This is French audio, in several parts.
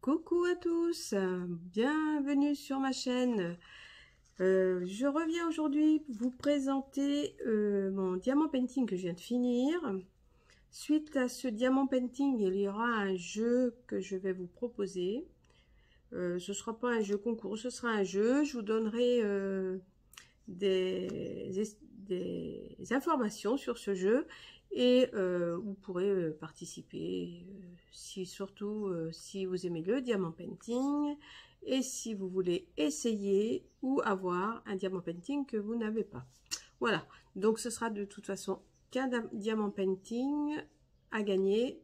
Coucou à tous, bienvenue sur ma chaîne. Je reviens aujourd'hui vous présenter mon diamant painting que je viens de finir. Suite à ce diamant painting, il y aura un jeu que je vais vous proposer. Ce ne sera pas un jeu concours, ce sera un jeu. Je vous donnerai des informations sur ce jeu et vous pourrez participer surtout si vous aimez le diamant painting et si vous voulez essayer ou avoir un diamant painting que vous n'avez pas. Voilà, donc ce sera de toute façon qu'un diamant painting à gagner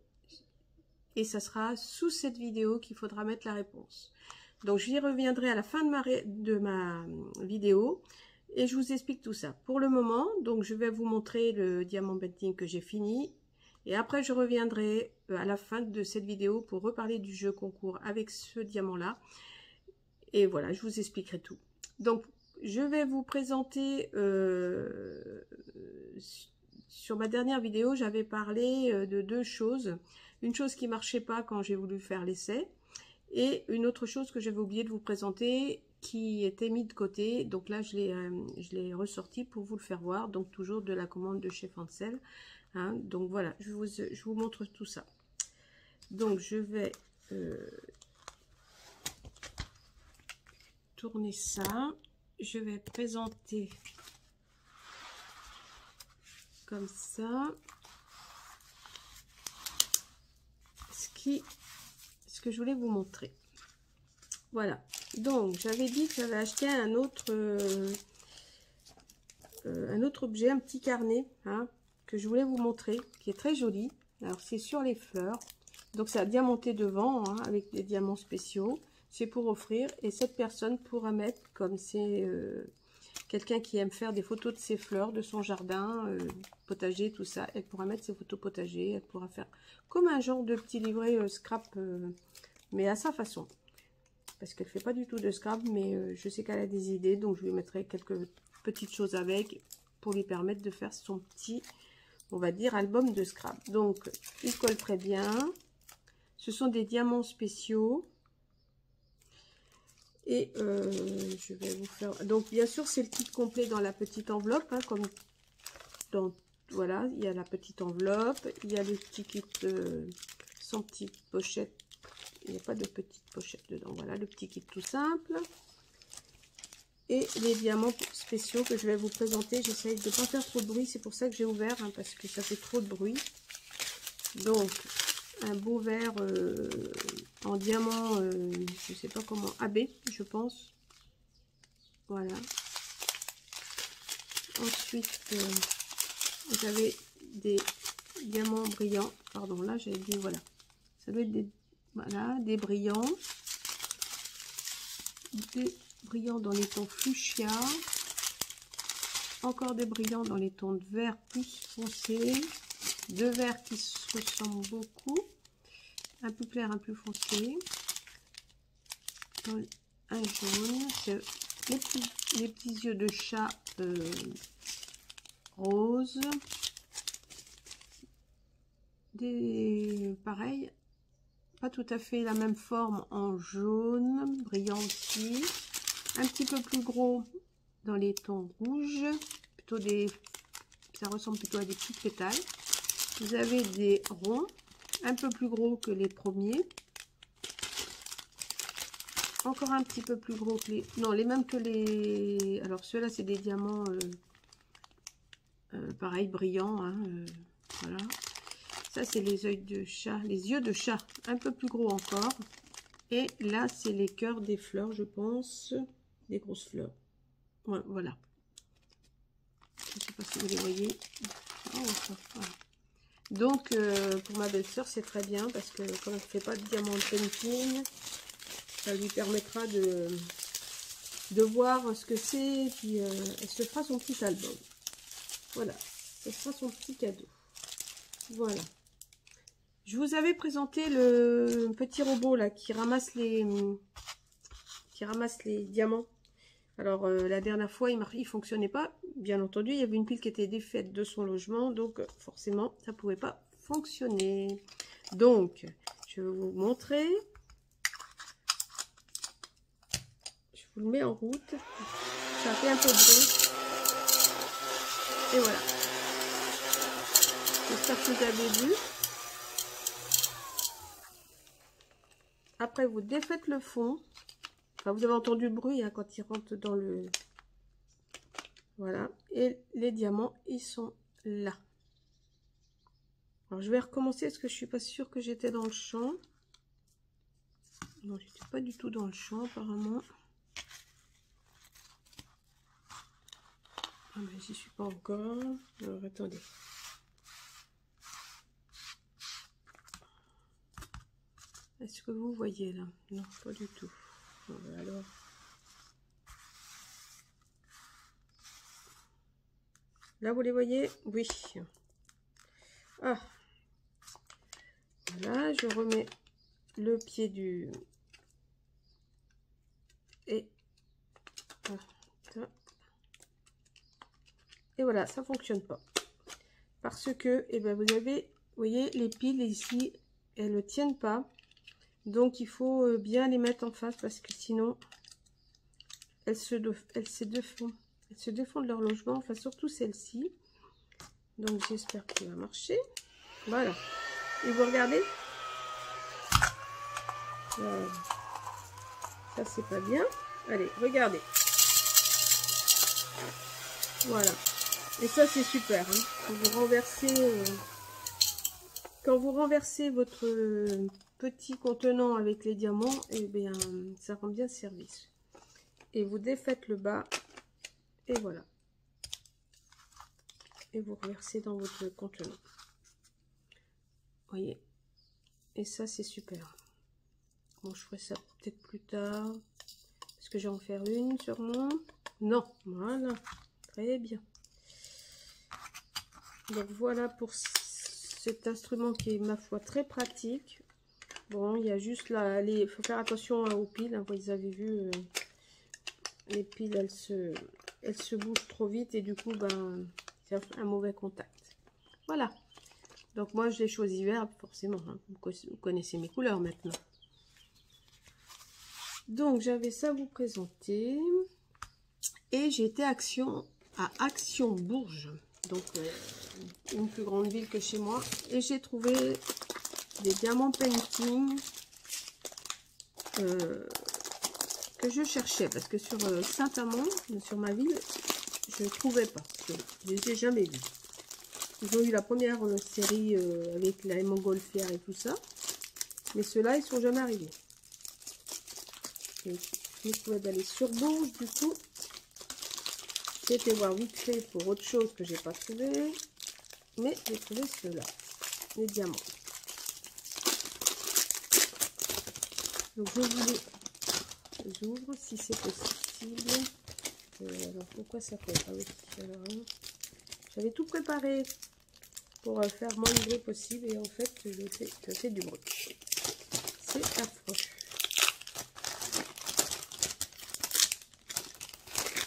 et ça sera sous cette vidéo qu'il faudra mettre la réponse. Donc j'y reviendrai à la fin de ma vidéo et je vous explique tout ça. Pour le moment, donc je vais vous montrer le diamant painting que j'ai fini. Et après, je reviendrai à la fin de cette vidéo pour reparler du jeu concours avec ce diamant-là. Et voilà, je vous expliquerai tout. Donc, je vais vous présenter... sur ma dernière vidéo, j'avais parlé de deux choses. Une chose qui ne marchait pas quand j'ai voulu faire l'essai. Et une autre chose que j'avais oublié de vous présenter, qui était mis de côté. Donc là, je l'ai ressorti pour vous le faire voir. Donc toujours de la commande de chez Fancel. Hein, donc voilà, je vous montre tout ça. Donc je vais tourner ça. Je vais présenter comme ça ce que je voulais vous montrer. Voilà, donc j'avais dit que j'avais acheté un autre objet, un petit carnet, hein, que je voulais vous montrer, qui est très joli. Alors c'est sur les fleurs, donc ça a diamanté devant, hein, avec des diamants spéciaux. C'est pour offrir, et cette personne pourra mettre, comme c'est quelqu'un qui aime faire des photos de ses fleurs, de son jardin, potager, tout ça, elle pourra mettre ses photos potager, elle pourra faire comme un genre de petit livret scrap, mais à sa façon. Parce qu'elle fait pas du tout de scrap, mais je sais qu'elle a des idées, donc je lui mettrai quelques petites choses avec pour lui permettre de faire son petit, on va dire, album de scrap. Donc il colle très bien. Ce sont des diamants spéciaux. Et je vais vous faire... Donc bien sûr c'est le kit complet dans la petite enveloppe, hein, comme dans... Voilà, il y a la petite enveloppe, il y a le petit kit sans petite pochette. Il n'y a pas de petite pochette dedans. Voilà, le petit kit tout simple. Et les diamants spéciaux que je vais vous présenter. J'essaye de ne pas faire trop de bruit. C'est pour ça que j'ai ouvert, hein, parce que ça fait trop de bruit. Donc, un beau verre en diamant, je ne sais pas comment, AB, je pense. Voilà. Ensuite, j'avais des diamants brillants. Pardon, là, j'avais dit, voilà. Ça doit être des... Voilà, des brillants dans les tons fuchsia, encore des brillants dans les tons de vert plus foncé, deux verts qui se ressemblent beaucoup, un plus clair, un plus foncé, un jaune, c'est les petits yeux de chat rose, pareil, pas tout à fait la même forme en jaune, brillant aussi, un petit peu plus gros dans les tons rouges, plutôt ça ressemble plutôt à des petits pétales. Vous avez des ronds, un peu plus gros que les premiers, encore un petit peu plus gros que les mêmes que les, alors ceux-là c'est des diamants pareil brillants, hein, voilà. Ça, c'est les yeux de chat, un peu plus gros encore. Et là, c'est les cœurs des fleurs, je pense, des grosses fleurs. Ouais, voilà. Je ne sais pas si vous les voyez. Oh, voilà. Donc, pour ma belle-sœur, c'est très bien parce que comme elle ne fait pas de diamant painting, ça lui permettra de voir ce que c'est. Puis, elle se fera son petit album. Voilà, ce sera son petit cadeau. Voilà. Je vous avais présenté le petit robot là qui ramasse les diamants. Alors la dernière fois il fonctionnait pas. Bien entendu, il y avait une pile qui était défaite de son logement, donc forcément ça pouvait pas fonctionner. Donc je vais vous montrer. vous le mets en route. Ça fait un peu de bruit. Et voilà. J'espère que vous avez vu. Après, vous défaites le fond. Enfin, vous avez entendu le bruit hein, quand il rentre dans le... Voilà. Et les diamants, ils sont là. Alors, je vais recommencer parce que je suis pas sûre que j'étais dans le champ. Non, j'étais pas du tout dans le champ, apparemment. Ah, mais j'y suis pas encore. Alors, attendez. Est-ce que vous voyez là? Non, pas du tout. Bon, ben alors... Là, vous les voyez? Oui. Ah. Voilà, je remets le pied du... Et... Et voilà, ça fonctionne pas. Parce que, eh ben, vous avez, vous voyez, les piles ici, elles ne tiennent pas. Donc, il faut bien les mettre en face parce que sinon, elles se défont de leur logement. Enfin, surtout celle-ci. Donc, j'espère qu'il va marcher. Voilà. Et vous regardez? Ça, c'est pas bien. Allez, regardez. Voilà. Et ça, c'est super. Hein. Quand vous renversez votre petit contenant avec les diamants, eh bien, ça rend bien service. Et vous défaites le bas. Et voilà. Et vous reversez dans votre contenant. Voyez. Et ça, c'est super. Bon, je ferai ça peut-être plus tard. Parce que je vais en faire une sûrement. Non, voilà. Très bien. Donc voilà pour cet instrument qui est, ma foi, très pratique. Bon, il y a juste là, il faut faire attention aux piles. Hein, vous avez vu, les piles, elles se bougent trop vite et du coup, ben, c'est un mauvais contact. Voilà. Donc moi, je l'ai choisi vert, forcément. Hein. Vous connaissez mes couleurs maintenant. Donc, j'avais ça à vous présenter. Et j'étais à Action Bourges. Donc, une plus grande ville que chez moi. Et j'ai trouvé des diamants painting que je cherchais. Parce que sur Saint-Amand, sur ma ville, je ne trouvais pas. Je ne les ai jamais vus. Ils ont eu la première série avec la montgolfière et tout ça. Mais ceux-là, ils ne sont jamais arrivés. Et je me trouvais d'aller sur Bourges, du coup. J'ai été voir vite fait pour autre chose que j'ai pas trouvé. Mais j'ai trouvé ceux-là. Les diamants. Donc je vous les ouvre si c'est possible. Alors pourquoi ça fait pas aussi? J'avais tout préparé pour faire moins de bruit possible et en fait je fais du bruit. C'est affreux.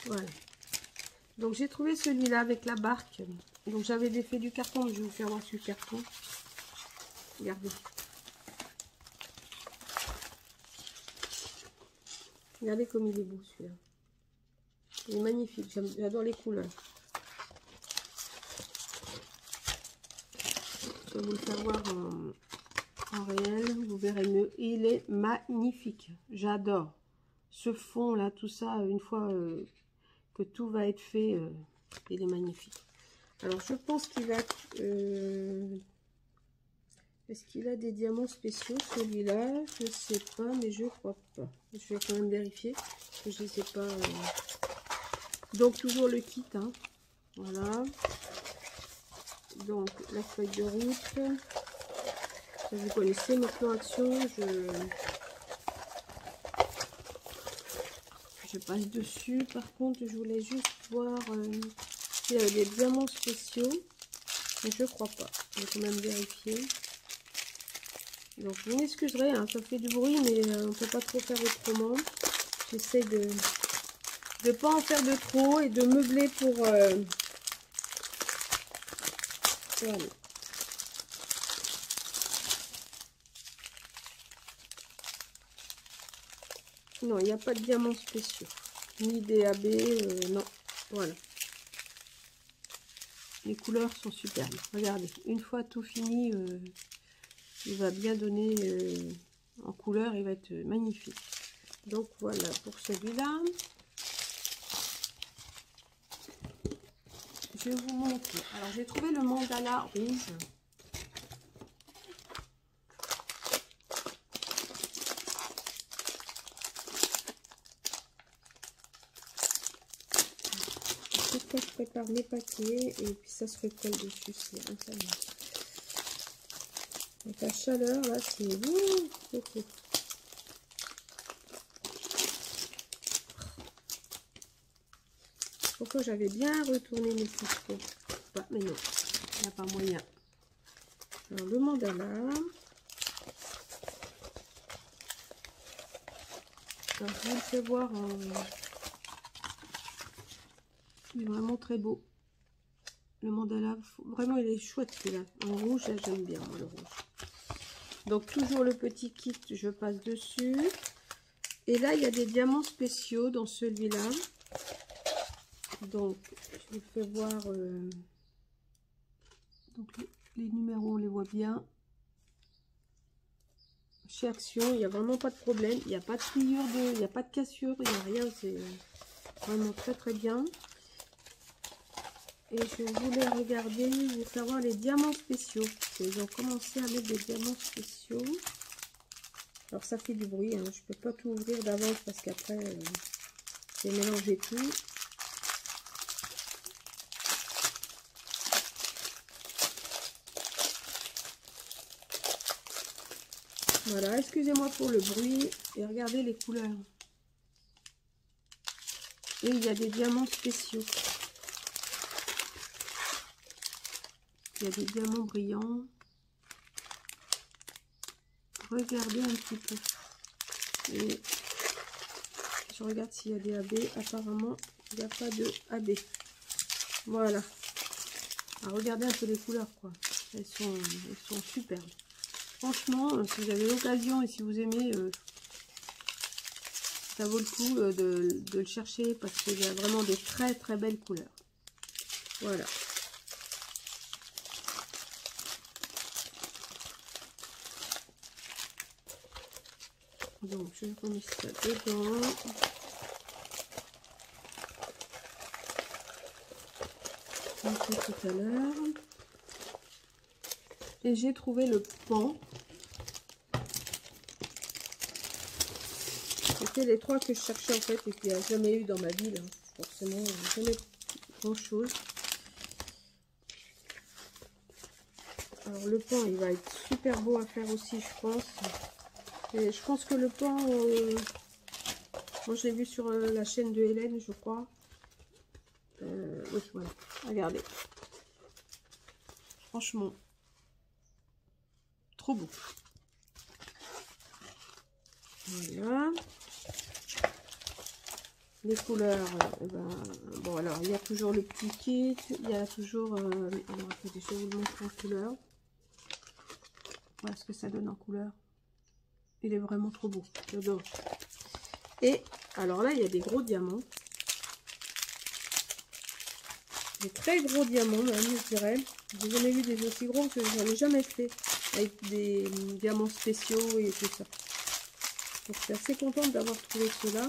Voilà. Donc j'ai trouvé celui-là avec la barque. Donc j'avais défait du carton, je vais vous faire voir sur le carton. Regardez. Regardez comme il est beau celui-là. Il est magnifique, j'adore les couleurs. Je vais vous le faire voir en réel, vous verrez mieux. Il est magnifique, j'adore. Ce fond là, tout ça, une fois que tout va être fait, il est magnifique. Alors je pense qu'il a... est-ce qu'il a des diamants spéciaux celui-là? Je ne sais pas, mais je crois pas. Je vais quand même vérifier, parce que je ne sais pas... Donc toujours le kit, hein. Voilà. Donc la feuille de route. Vous connaissez mon plan action, je passe dessus. Par contre, je voulais juste voir s'il y avait des diamants spéciaux. Mais je crois pas. Je vais quand même vérifier. Donc, vous m'excuserez, hein, ça fait du bruit, mais on ne peut pas trop faire autrement. J'essaie de ne pas en faire de trop et de meubler pour... voilà. Non, il n'y a pas de diamants spéciaux. Ni DAB, non. Voilà. Les couleurs sont superbes. Regardez, une fois tout fini, il va bien donner en couleur, il va être magnifique. Donc voilà pour celui-là. Je vais vous montrer. Alors j'ai trouvé le mandala rouge. Quand je prépare mes paquets et puis ça se recolle dessus, c'est infernal. Avec la chaleur là, c'est pourquoi j'avais bien retourné mes citrons. Bah, mais non, il n'y a pas moyen. Alors le mandala. Alors, je vous le fais voir en... Il est vraiment très beau. Le mandala, vraiment il est chouette celui-là. En rouge, j'aime bien moi, le rouge. Donc toujours le petit kit, je passe dessus. Et là, il y a des diamants spéciaux dans celui-là. Donc, je vous fais voir. Donc les numéros, on les voit bien. Chez Action, il n'y a vraiment pas de problème. Il n'y a pas de pliure, il n'y a pas de cassure, il n'y a rien. C'est vraiment très très bien. Et je voulais regarder, vous faire voir les diamants spéciaux. Ils ont commencé à mettre des diamants spéciaux. Alors ça fait du bruit, hein. Je peux pas tout ouvrir d'avance parce qu'après, j'ai mélangé tout. Voilà, excusez-moi pour le bruit. Et regardez les couleurs. Et il y a des diamants spéciaux. Il y a des diamants brillants. Regardez un petit peu. Et je regarde s'il y a des AB. Apparemment, il n'y a pas de AB. Voilà. Alors, regardez un peu les couleurs, quoi. Elles sont superbes. Franchement, si vous avez l'occasion et si vous aimez, ça vaut le coup de le chercher parce qu'il y a vraiment des très très belles couleurs. Voilà. Donc je remets ça dedans. Comme tout à l'heure. Et j'ai trouvé le pan. C'était les trois que je cherchais en fait et qu'il n'y a jamais eu dans ma vie. Là. Forcément, jamais grand chose. Alors le pan, il va être super beau à faire aussi, je pense. Et je pense que le pan, moi je l'ai vu sur la chaîne de Hélène, je crois. Oui, voilà. Regardez. Franchement, trop beau. Voilà. Les couleurs, bon alors il y a toujours le petit kit, il y a toujours, alors attendez, je vais vous le montrer en couleur. Voilà ce que ça donne en couleur. Il est vraiment trop beau, j'adore. Et alors là, il y a des gros diamants. Des très gros diamants même, je dirais. J'ai jamais vu des aussi gros que je n'en ai jamais fait. Avec des diamants spéciaux et tout ça. Donc je suis assez contente d'avoir trouvé cela.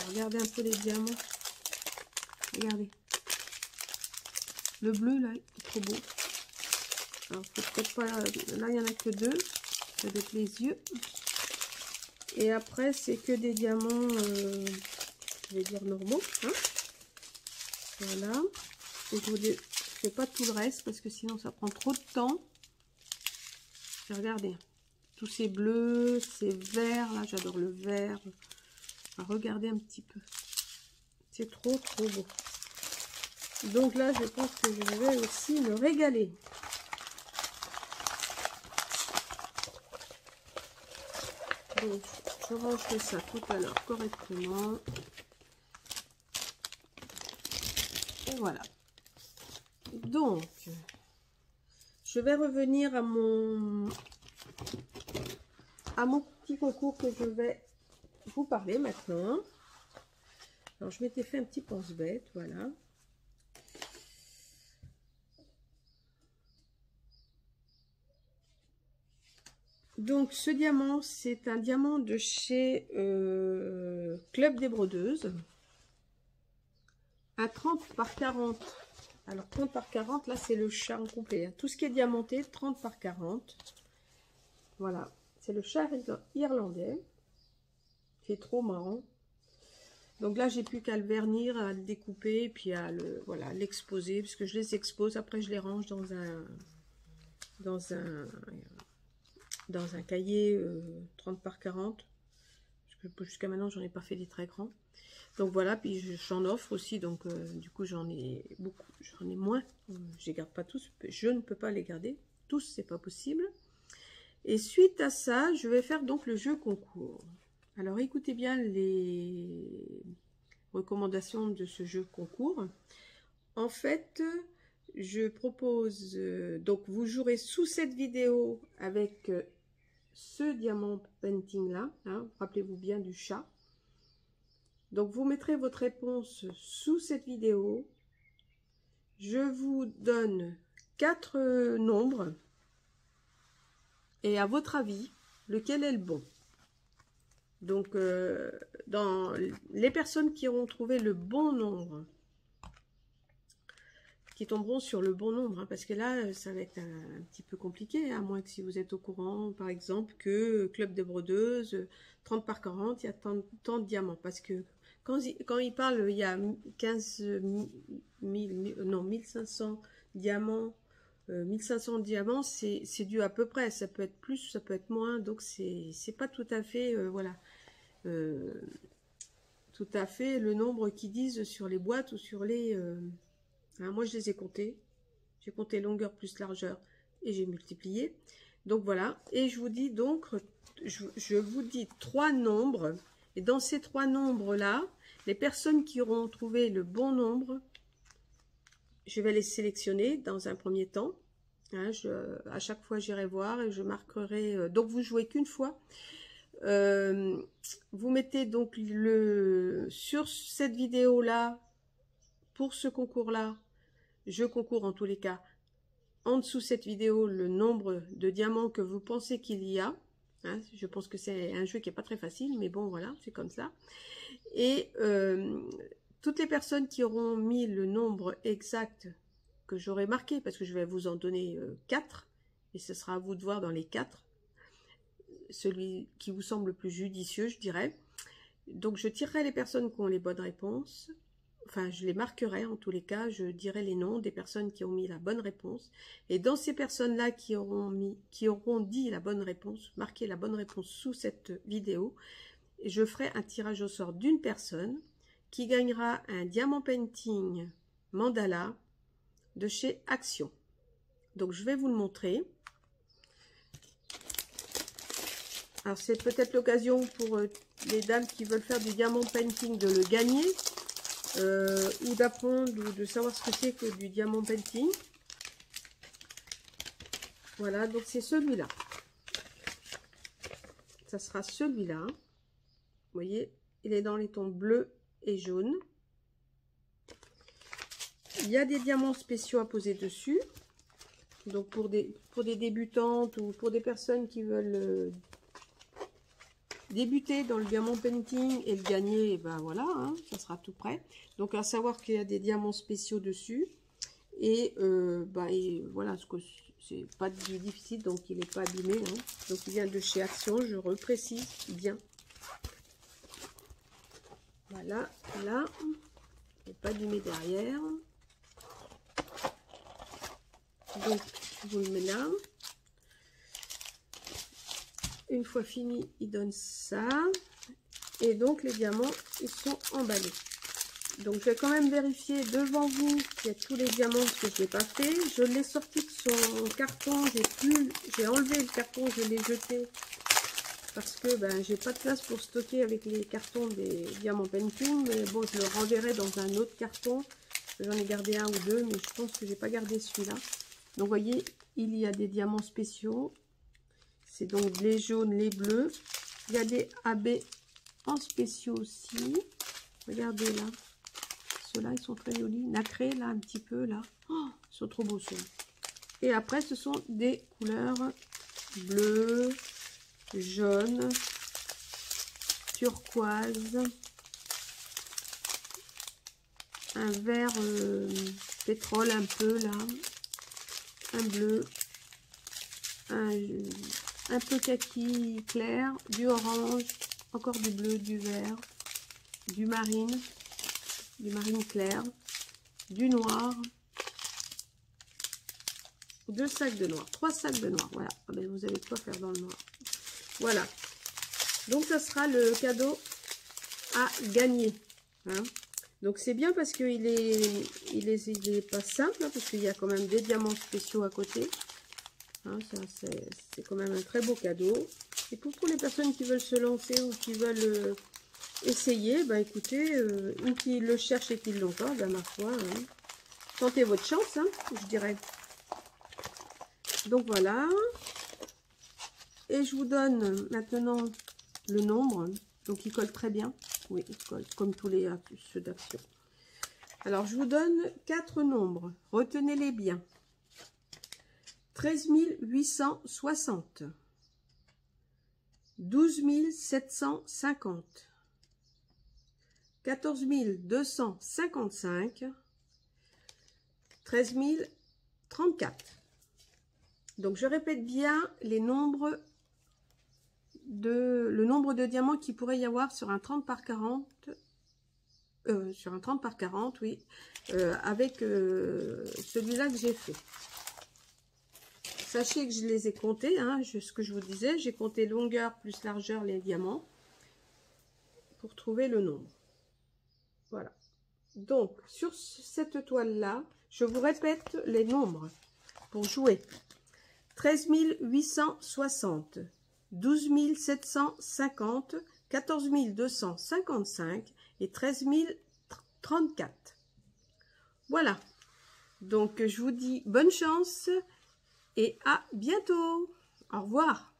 Regardez un peu les diamants. Regardez. Le bleu là, est trop beau. Alors peut-être pas. Là, il n'y en a que deux. Avec les yeux. Et après, c'est que des diamants, je vais dire normaux. Hein, voilà. Donc, je ne fais pas tout le reste parce que sinon, ça prend trop de temps. Regardez. Tous ces bleus, ces verts. Là, j'adore le vert. Regardez un petit peu. C'est trop, trop beau. Donc là, je pense que je vais aussi me régaler. Donc, je range ça tout à l'heure correctement. Et voilà. Donc, Je vais revenir à mon petit concours que je vais vous parler maintenant. Alors, je m'étais fait un petit pense-bête, voilà. Donc, ce diamant, c'est un diamant de chez Club des Brodeuses. Un 30 par 40. Alors, 30 par 40, là, c'est le charme complet. Hein. Tout ce qui est diamanté, 30 par 40. Voilà. C'est le char irlandais. C'est trop marrant. Donc là, j'ai plus qu'à le vernir, à le découper, et puis à le, voilà, l'exposer, puisque je les expose. Après, je les range dans un cahier 30 par 40. Parce que jusqu'à maintenant, j'en ai pas fait des très grands. Donc voilà, puis j'en offre aussi, donc du coup, j'en ai beaucoup, j'en ai moins. Je les garde pas tous, je ne peux pas les garder tous, c'est pas possible. Et suite à ça, je vais faire donc le jeu concours. Alors, écoutez bien les recommandations de ce jeu concours. En fait, je propose, donc vous jouerez sous cette vidéo avec ce diamant painting là, hein, rappelez-vous bien du chat. Donc, vous mettrez votre réponse sous cette vidéo. Je vous donne 4 nombres. Et à votre avis, lequel est le bon? Donc, dans les personnes qui auront trouvé le bon nombre, qui tomberont sur le bon nombre, hein, parce que là, ça va être un petit peu compliqué, hein, à moins que si vous êtes au courant, par exemple, que Club des Brodeuses, 30 par 40, il y a tant de diamants. Parce que quand il parle, il y a 15 000, non, 1500 diamants. 1500 diamants, c'est dû à peu près, ça peut être plus, ça peut être moins, donc c'est pas tout à fait, voilà, tout à fait le nombre qu'ils disent sur les boîtes ou sur les... hein, moi, je les ai comptés, j'ai compté longueur plus largeur et j'ai multiplié, donc voilà, et je vous dis donc, je vous dis 3 nombres, et dans ces 3 nombres-là, les personnes qui auront trouvé le bon nombre, je vais les sélectionner dans un premier temps. Hein, à chaque fois, j'irai voir et je marquerai. Donc, vous jouez qu'une fois. Vous mettez donc sur cette vidéo-là, pour ce concours-là, je concours en tous les cas, en dessous de cette vidéo, le nombre de diamants que vous pensez qu'il y a. Hein, je pense que c'est un jeu qui n'est pas très facile, mais bon, voilà, c'est comme ça. Et toutes les personnes qui auront mis le nombre exact que j'aurai marqué, parce que je vais vous en donner 4, et ce sera à vous de voir dans les 4, celui qui vous semble le plus judicieux, je dirais. Donc je tirerai les personnes qui ont les bonnes réponses, enfin je les marquerai en tous les cas, je dirai les noms des personnes qui ont mis la bonne réponse, et dans ces personnes-là qui auront dit la bonne réponse, marqué la bonne réponse sous cette vidéo, je ferai un tirage au sort d'une personne qui gagnera un diamant painting mandala de chez Action. Donc je vais vous le montrer. Alors c'est peut-être l'occasion pour les dames qui veulent faire du diamant painting de le gagner, ou d'apprendre ou de savoir ce que c'est que du diamant painting. Voilà, donc c'est celui-là. Ça sera celui-là. Vous voyez, il est dans les tons bleu et jaune. Il y a des diamants spéciaux à poser dessus. Donc pour des débutantes ou pour des personnes qui veulent débuter dans le diamant painting et le gagner, et ben voilà, hein, ça sera tout prêt. Donc à savoir qu'il y a des diamants spéciaux dessus. Et, et voilà, c'est pas difficile, donc il n'est pas abîmé. Hein. Donc il vient de chez Action, je reprécise bien. Voilà, là, il n'est pas abîmé derrière. Donc, je vous le mets là. Une fois fini, il donne ça. Et donc, les diamants, ils sont emballés. Donc, je vais quand même vérifier devant vous qu'il y a tous les diamants, parce que je ne l'ai pas fait. Je l'ai sorti de son carton. J'ai enlevé le carton, je l'ai jeté. Parce que ben, j'ai pas de place pour stocker avec les cartons des diamants painting. Mais bon, je le renverrai dans un autre carton. J'en ai gardé un ou deux, mais je pense que j'ai pas gardé celui-là. Donc, vous voyez, il y a des diamants spéciaux. C'est donc les jaunes, les bleus. Il y a des AB en spéciaux aussi. Regardez là. Ceux-là, ils sont très jolis. Nacrés, là, un petit peu, là. Oh, ils sont trop beaux, ceux-là. Et après, ce sont des couleurs bleu, jaune, turquoise, un vert pétrole un peu, là. Un bleu, un peu kaki clair, du orange, encore du bleu, du vert, du marine clair, du noir, 2 sacs de noir, 3 sacs de noir, voilà. Ah ben, vous avez quoi faire dans le noir. Voilà, donc ça sera le cadeau à gagner, hein. Donc c'est bien parce qu'il est pas simple, hein, parce qu'il y a quand même des diamants spéciaux à côté. Hein, c'est quand même un très beau cadeau. Et pour les personnes qui veulent se lancer ou qui veulent essayer, bah écoutez, ou qui le cherchent et qui l'ont pas, bah ma foi, hein, tentez votre chance, hein, je dirais. Donc voilà. Et je vous donne maintenant le nombre. Donc il colle très bien. Oui, il colle comme tous les ceux d'Action. Alors je vous donne 4 nombres. Retenez-les bien. 13 860, 12 750, 14 255, 13 034. Donc je répète bien les nombres le nombre de diamants qu'il pourrait y avoir sur un 30 par 40, oui, avec celui-là que j'ai fait. Sachez que je les ai comptés, hein, ce que je vous disais, j'ai compté longueur plus largeur les diamants pour trouver le nombre. Voilà. Donc, sur cette toile-là, je vous répète les nombres pour jouer. 13 860, 12 750, 14 255 et 13 034. Voilà. Donc, je vous dis bonne chance et à bientôt. Au revoir.